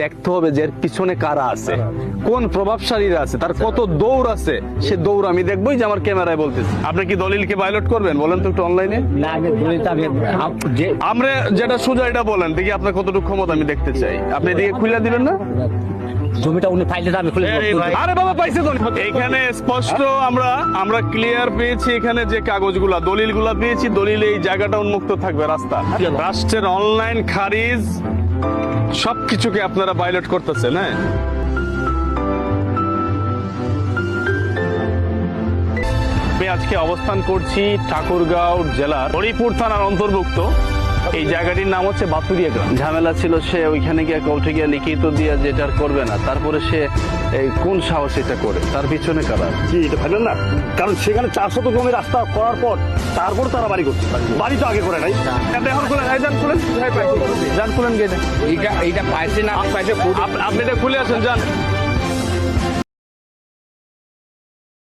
দেখতে হবে যে এর পিছনে কারা আছে, কোন প্রভাবশালীরা আছে, তার কত দৌড় আছে। সে দৌড় আমি দেখবোই যে আমার ক্যামেরায় বলতেছে। আপনি কি দলিলকে ভায়োলেট করবেন বলেন তো একটু অনলাইনে? আমরা যেটা সোজা এটা বলেন দেখি আপনার কতটুকু ক্ষমতা আমি দেখতে চাই। আপনি এদিকে খুলে দিবেন না? জমিটা উনি পাইলে আমি খুলে আরে বাবা পাইছে তো। এখানে স্পষ্ট আমরা ক্লিয়ার পেয়েছি, এখানে যে কাগজগুলা দলিলগুলা পেয়েছি, দলিলে এই জায়গাটা উন্মুক্ত থাকবে রাস্তা। রাষ্ট্রের অনলাইন খারিজ সবকিছুকে আপনারা ভায়োলেট করতেছেন। হ্যাঁ, আমি আজকে অবস্থান করছি ঠাকুরগাঁও জেলার হরিপুর থানার অন্তর্ভুক্ত এই জায়গাটির নাম হচ্ছে বাতুরিয়া গ্রাম। ঝামেলা ছিল, সে ওইখানে গিয়ে কোর্টে গিয়ে লিখিত দিয়ে যেটা করবে না, তারপরে সে এই কোন সাহস এটা করে, তার পিছনে কারা? কি এটা ভাবলেন না? কারণ সেখানে 400 জমি রাস্তা করার পর তারপর তারা বাড়ি করছে, বাড়ি তো আগে করে নাই। এখন খুলেন, যান খুলেন, যান খুলেন গেটে। এইটা পাইছে না, আপনি এটা খুলে আসেন, যান।